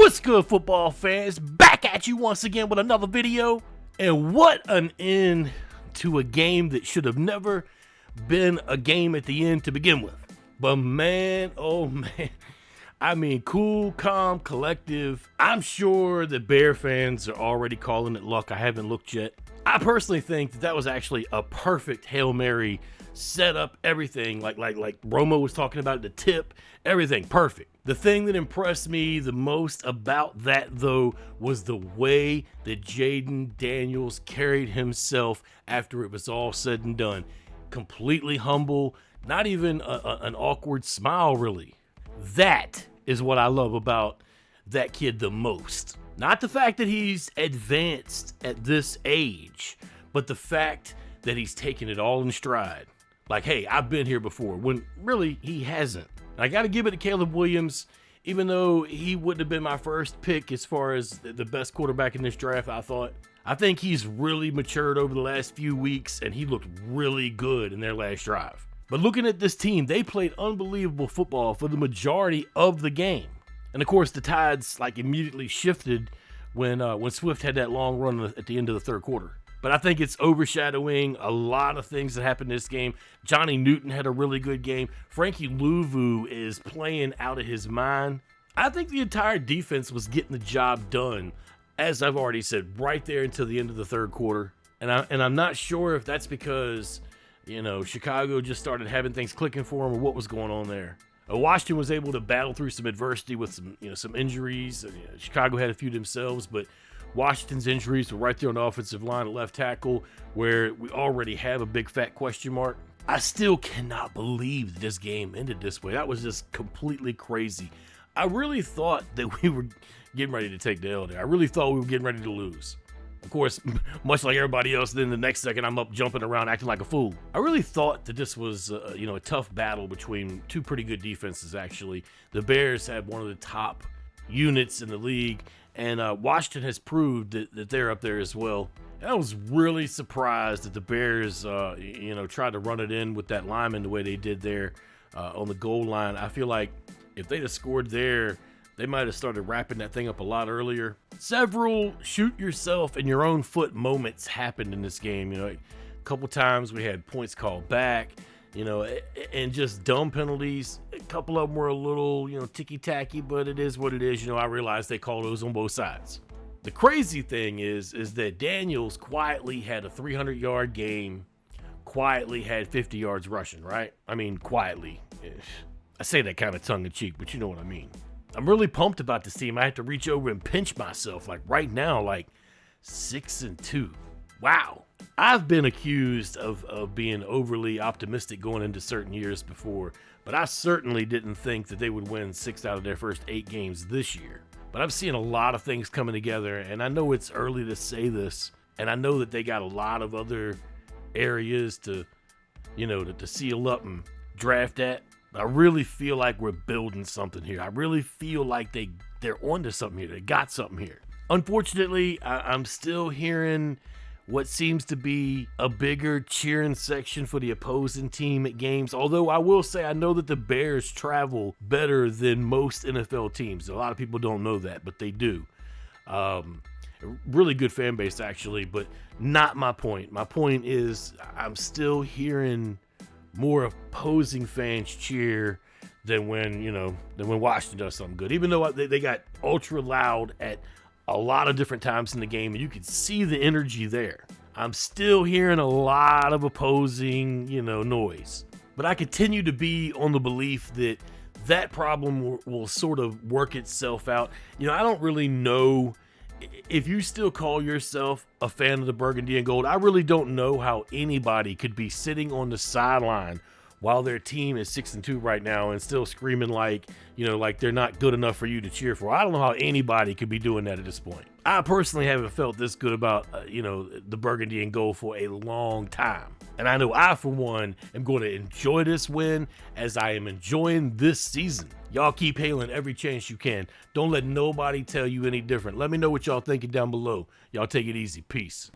What's good, football fans? Back at you once again with another video. And what an end to a game that should have never been a game at the end to begin with. But man, oh man. I mean, cool, calm, collective. I'm sure the Bear fans are already calling it luck. I haven't looked yet. I personally think that was actually a perfect Hail Mary setup, everything. Like Romo was talking about, the tip, everything perfect. The thing that impressed me the most about that, though, was the way that Jayden Daniels carried himself after it was all said and done. Completely humble, not even an awkward smile, really. That is what I love about that kid the most. Not the fact that he's advanced at this age, but the fact that he's taken it all in stride. Like, hey, I've been here before, when really he hasn't. I got to give it to Caleb Williams, even though he wouldn't have been my first pick as far as the best quarterback in this draft, I thought. I think he's really matured over the last few weeks, and he looked really good in their last drive. But looking at this team, they played unbelievable football for the majority of the game. And of course, the tides immediately shifted when Swift had that long run at the end of the third quarter. But I think it's overshadowing a lot of things that happened in this game. Johnny Newton had a really good game. Frankie Louvu is playing out of his mind. I think the entire defense was getting the job done, as I've already said, right there until the end of the third quarter. And I'm not sure if that's because, Chicago just started having things clicking for them or what was going on there. Washington was able to battle through some adversity with some injuries. Chicago had a few themselves, but Washington's injuries were right there on the offensive line at left tackle, where we already have a big fat question mark. I still cannot believe that this game ended this way. That was just completely crazy. I really thought that we were getting ready to take the L there. I really thought we were getting ready to lose. Of course, much like everybody else, then the next second I'm up jumping around acting like a fool. I really thought that this was a tough battle between two pretty good defenses, actually. The Bears had one of the top units in the league, and Washington has proved that they're up there as well. And I was really surprised that the Bears, tried to run it in with that lineman the way they did there on the goal line. I feel like if they'd have scored there, they might have started wrapping that thing up a lot earlier. Several shoot yourself in your own foot moments happened in this game. A couple times we had points called back, and just dumb penalties. A couple of them were a little, ticky-tacky, but it is what it is. I realize they call those on both sides. The crazy thing is that Daniels quietly had a 300-yard game, quietly had 50 yards rushing, right? I mean, quietly. I say that kind of tongue-in-cheek, but you know what I mean. I'm really pumped about this team. I had to reach over and pinch myself, right now, 6-2. Wow. I've been accused of being overly optimistic going into certain years before, but I certainly didn't think that they would win 6 out of their first 8 games this year. But I'm seeing a lot of things coming together, and I know it's early to say this, and I know that they got a lot of other areas to seal up and draft at. I really feel like we're building something here. I really feel like they're onto something here. They got something here. Unfortunately, I'm still hearing what seems to be a bigger cheering section for the opposing team at games. Although I will say I know that the Bears travel better than most NFL teams. A lot of people don't know that, but they do. Really good fan base, actually, but not my point. My point is I'm still hearing more opposing fans cheer than when Washington does something good. Even though they got ultra loud at a lot of different times in the game, and you could see the energy there. I'm still hearing a lot of opposing, noise. But I continue to be on the belief that problem will sort of work itself out. I don't really know if you still call yourself a fan of the burgundy and gold. I really don't know how anybody could be sitting on the sideline while their team is 6-2 right now and still screaming like they're not good enough for you to cheer for. I don't know how anybody could be doing that at this point. I personally haven't felt this good about, the burgundy and gold for a long time. And I know I, for one, am going to enjoy this win as I am enjoying this season. Y'all keep hailing every chance you can. Don't let nobody tell you any different. Let me know what y'all thinking down below. Y'all take it easy. Peace.